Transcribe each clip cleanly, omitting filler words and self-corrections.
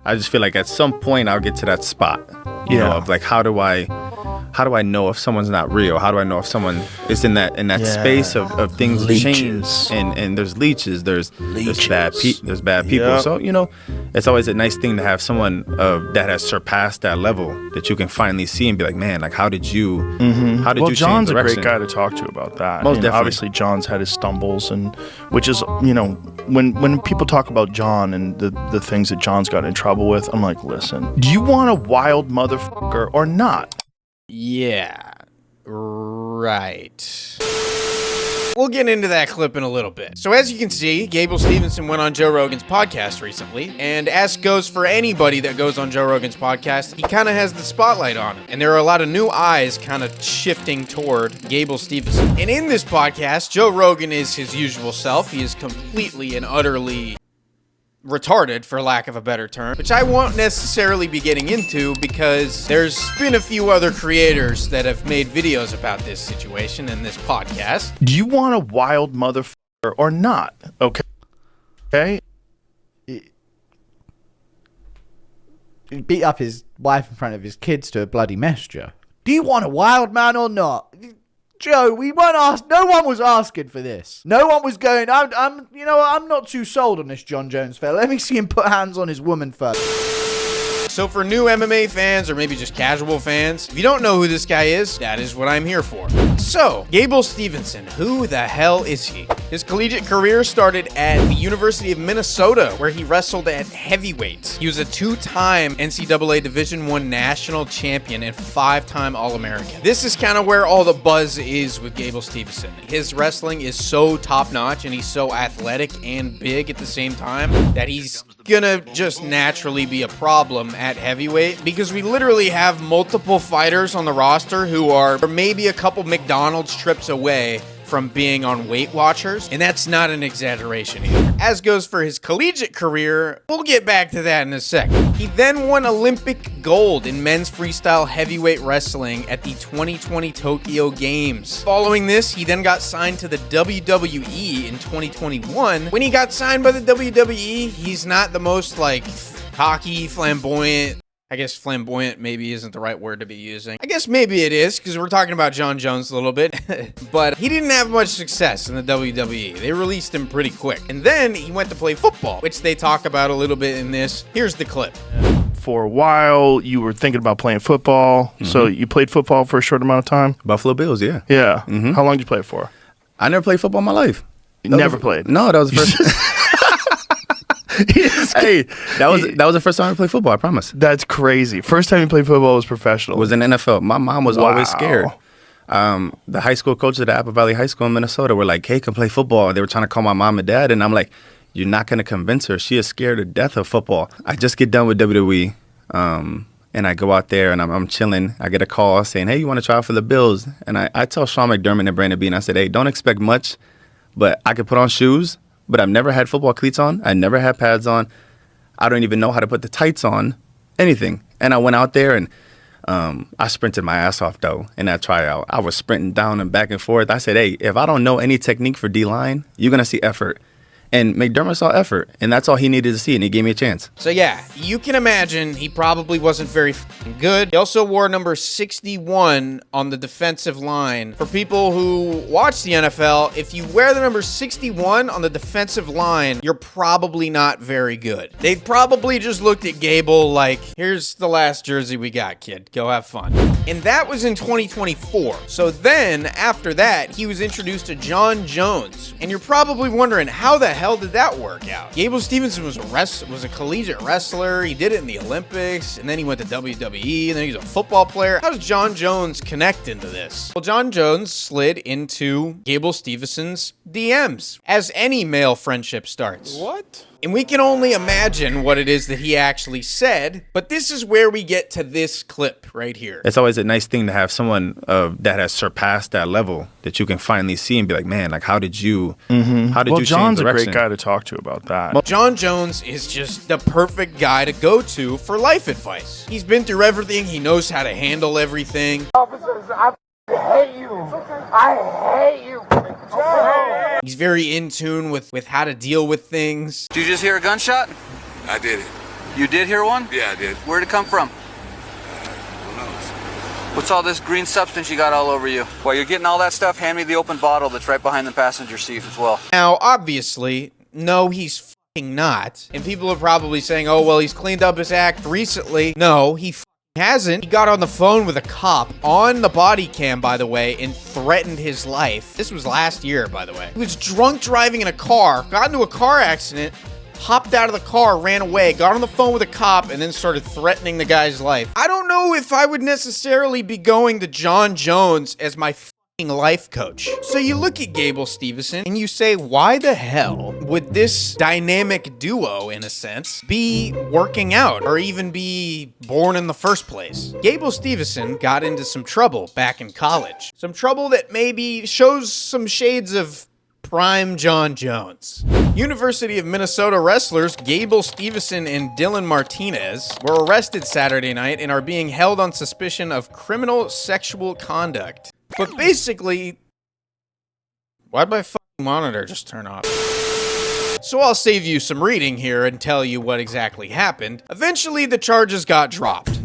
I just feel like at some point I'll get to that spot, you know, of like, how do I know if someone's not real? How do I know if someone is in that space of things change? And there's leeches, there's bad people. Yep. So, you know, it's always a nice thing to have someone that has surpassed that level that you can finally see and be like, man, like, how did you Well, change Jon's a direction? great guy to talk to about that. Most definitely. Obviously, Jon's had his stumbles, and which is, you know, when people talk about Jon and the things that Jon's got in trouble with, I'm like, listen, do you want a wild motherfucker or not? Yeah, right. We'll get into that clip in a little bit. So as you can see, Gable Stevenson went on Joe Rogan's podcast recently, and as goes for anybody that goes on Joe Rogan's podcast, he kind of has the spotlight on him, and there are a lot of new eyes kind of shifting toward Gable Stevenson. And in this podcast, Joe Rogan is his usual self. He is completely and utterly retarded, for lack of a better term, which I won't necessarily be getting into because there's been a few other creators that have made videos about this situation in this podcast. Do you want a wild motherfucker or not? Okay. He beat up his wife in front of his kids to a bloody mess, Joe. Do you want a wild man or not? Joe, we weren't asked. No one was asking for this. No one was going. I'm not too sold on this Jon Jones fella. Let me see him put hands on his woman first. So for new MMA fans, or maybe just casual fans, if you don't know who this guy is, that is what I'm here for. So, Gable Stevenson, who the hell is he? His collegiate career started at the University of Minnesota, where he wrestled at heavyweight. He was a two-time NCAA Division I national champion and five-time All-American. This is kind of where all the buzz is with Gable Stevenson. His wrestling is so top-notch, and he's so athletic and big at the same time that he's gonna just naturally be a problem at heavyweight, because we literally have multiple fighters on the roster who are maybe a couple McDonald's trips away from being on Weight Watchers, and that's not an exaggeration either. As goes for his collegiate career, we'll get back to that in a second. He then won Olympic gold in men's freestyle heavyweight wrestling at the 2020 Tokyo Games. Following this, he then got signed to the WWE in 2021. When he got signed by the WWE, he's not the most, like, cocky, flamboyant. I guess flamboyant maybe isn't the right word to be using. I guess maybe it is, because we're talking about Jon Jones a little bit. But he didn't have much success in the WWE. They released him pretty quick. And then he went to play football, which they talk about a little bit in this. Here's the clip. For a while, you were thinking about playing football. So you played football for a short amount of time? Buffalo Bills, yeah. Yeah. How long did you play it for? I never played football in my life. Never played? No, that was the first. Hey, that was the first time I played football, I promise. That's crazy. First time you played football was professional. It was in NFL. My mom was always scared. The high school coaches at Apple Valley High School in Minnesota were like, hey, come play football. They were trying to call my mom and dad, and I'm like, you're not going to convince her. She is scared to death of football. I just get done with WWE, and I go out there, and I'm chilling. I get a call saying, hey, you want to try out for the Bills? And I tell Sean McDermott and Brandon Beane, I said, hey, don't expect much, but I could put on shoes. But I've never had football cleats on. I never had pads on. I don't even know how to put the tights on, anything. And I went out there, and I sprinted my ass off, though, in that tryout. I was sprinting down and back and forth. I said, hey, if I don't know any technique for D-line, you're going to see effort. And McDermott saw effort, and that's all he needed to see, and he gave me a chance. So yeah, you can imagine he probably wasn't very good. He also wore number 61 on the defensive line. For people who watch the NFL, if you wear the number 61 on the defensive line, you're probably not very good. They probably just looked at Gable like, here's the last jersey we got, kid. Go have fun. And that was in 2024. So then, after that, he was introduced to Jon Jones. And you're probably wondering, how the hell did that work out? Gable Stevenson was a collegiate wrestler. He did it in the Olympics, and then he went to WWE, and then he's a football player. How does Jon Jones connect into this? Well, Jon Jones slid into Gable Stevenson's DMs, as any male friendship starts. What? And we can only imagine what it is that he actually said, but this is where we get to this clip right here. It's always a nice thing to have someone that has surpassed that level that you can finally see and be like, man, like, how did you change Jon's direction? a great guy to talk to about that. Well, Jon Jones is just the perfect guy to go to for life advice. He's been through everything. He knows how to handle everything. Officers, I hate you. I hate you. He's very in tune with how to deal with things. Did you just hear a gunshot? I did it. You did hear one? Yeah, I did. Where'd it come from? Who knows? What's all this green substance you got all over you? While you're getting all that stuff, hand me the open bottle that's right behind the passenger seat as well. Now, obviously, no, he's f***ing not. And people are probably saying, oh, well, he's cleaned up his act recently. No, he f***ing hasn't. He got on the phone with a cop on the body cam, by the way, and threatened his life. This was last year, by the way. He was drunk driving in a car, got into a car accident, hopped out of the car, ran away, got on the phone with a cop, and then started threatening the guy's life. I don't know if I would necessarily be going to Jon Jones as my life coach. So you look at Gable Steveson and you say, why the hell would this dynamic duo, in a sense, be working out or even be born in the first place? Gable Steveson got into some trouble back in college. Some trouble that maybe shows some shades of prime Jon Jones. University of Minnesota wrestlers Gable Steveson and Dylan Martinez were arrested Saturday night and are being held on suspicion of criminal sexual conduct. But basically, why'd my fucking monitor just turn off? So I'll save you some reading here and tell you what exactly happened. Eventually, the charges got dropped.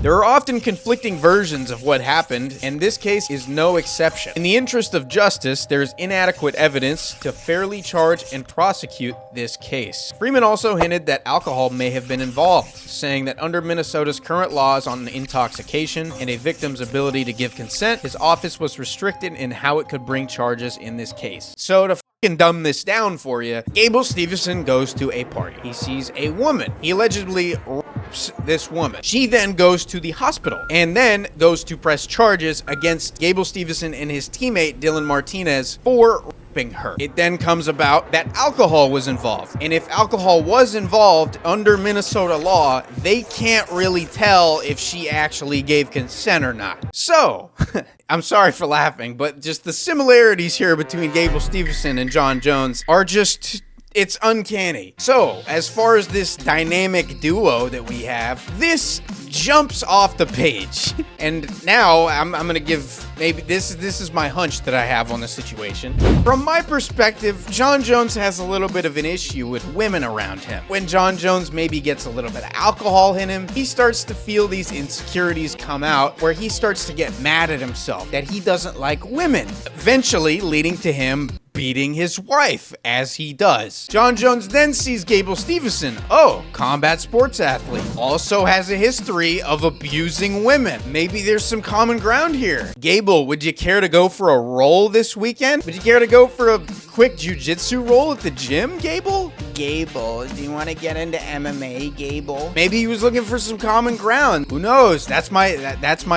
There are often conflicting versions of what happened, and this case is no exception. In the interest of justice, there is inadequate evidence to fairly charge and prosecute this case. Freeman also hinted that alcohol may have been involved, saying that under Minnesota's current laws on intoxication and a victim's ability to give consent, his office was restricted in how it could bring charges in this case. So to fucking dumb this down for you, Gable Steveson goes to a party. He sees a woman. He allegedly rapes this woman. She then goes to the hospital and then goes to press charges against Gable Steveson and his teammate Dylan Martinez for raping her. It then comes about that alcohol was involved. And if alcohol was involved under Minnesota law, they can't really tell if she actually gave consent or not. So, I'm sorry for laughing, but just the similarities here between Gable Steveson and Jon Jones are just... it's uncanny. So, as far as this dynamic duo that we have, this jumps off the page. And now I'm gonna give, maybe this is my hunch that I have on the situation. From my perspective, Jon Jones has a little bit of an issue with women around him. When Jon Jones maybe gets a little bit of alcohol in him, he starts to feel these insecurities come out where he starts to get mad at himself that he doesn't like women, eventually leading to him beating his wife, as he does. Jon Jones then sees Gable Steveson, combat sports athlete, also has a history of abusing women. Maybe there's some common ground here. Gable, would you care to go for a roll this weekend? Would you care to go for a quick jiu-jitsu roll at the gym, Gable? Gable, do you want to get into MMA, Gable? Maybe he was looking for some common ground. Who knows? That's my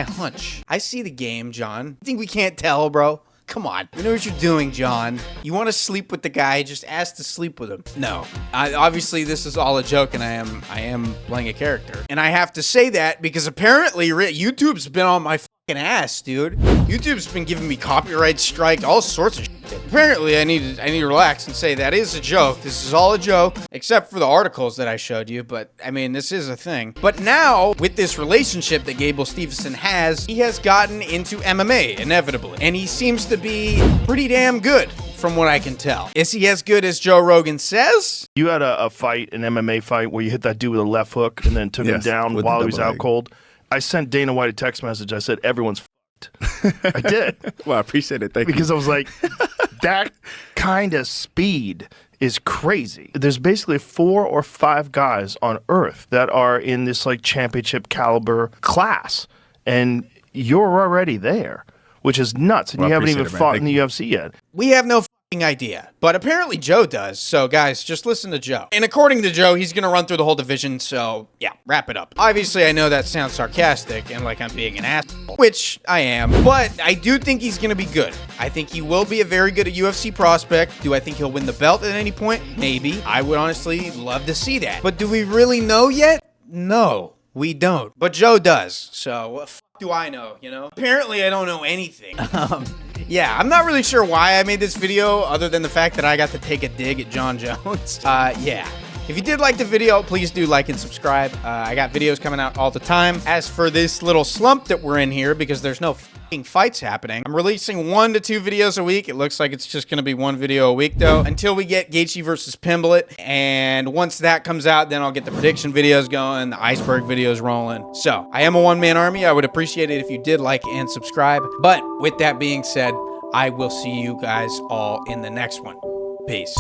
hunch. I see the game, John. You think we can't tell, bro? Come on. You know what you're doing, John. You want to sleep with the guy, just ask to sleep with him. No. Obviously, this is all a joke, and I am playing a character. And I have to say that because apparently YouTube's been on my fucking ass, dude. YouTube's been giving me copyright strike, all sorts of shit. Apparently, I need to relax and say that is a joke. This is all a joke, except for the articles that I showed you. But, I mean, this is a thing. But now, with this relationship that Gable Steveson has, he has gotten into MMA, inevitably. And he seems to be pretty damn good, from what I can tell. Is he as good as Joe Rogan says? You had a fight, an MMA fight, where you hit that dude with a left hook and then took him down while he was out cold. I sent Dana White a text message. I said, everyone's f***ed. I did. Well, I appreciate it. Thank you. Because I was like, that kind of speed is crazy. There's basically 4 or 5 guys on Earth that are in this like championship caliber class. And you're already there, which is nuts. And you haven't even fought in the UFC yet. We have no idea, but apparently Joe does. So guys, just listen to Joe. And according to Joe, he's gonna run through the whole division. So yeah, wrap it up. Obviously, I know that sounds sarcastic and like I'm being an asshole, which I am, but I do think he's gonna be good. I think he will be a very good UFC prospect. Do I think he'll win the belt at any point? Maybe. I would honestly love to see that. But do we really know yet? No, we don't. But Joe does. So what the f do I know, you know? Apparently, I don't know anything. Yeah, I'm not really sure why I made this video other than the fact that I got to take a dig at Jon Jones. Yeah. If you did like the video, please do like and subscribe. I got videos coming out all the time. As for this little slump that we're in here, because there's no fights happening. I'm releasing 1 to 2 videos a week. It looks like it's just going to be 1 video a week though, until we get Gaethje versus Pimblett. And once that comes out, then I'll get the prediction videos going, the iceberg videos rolling. So I am a one-man army. I would appreciate it if you did like and subscribe. But with that being said, I will see you guys all in the next one. Peace.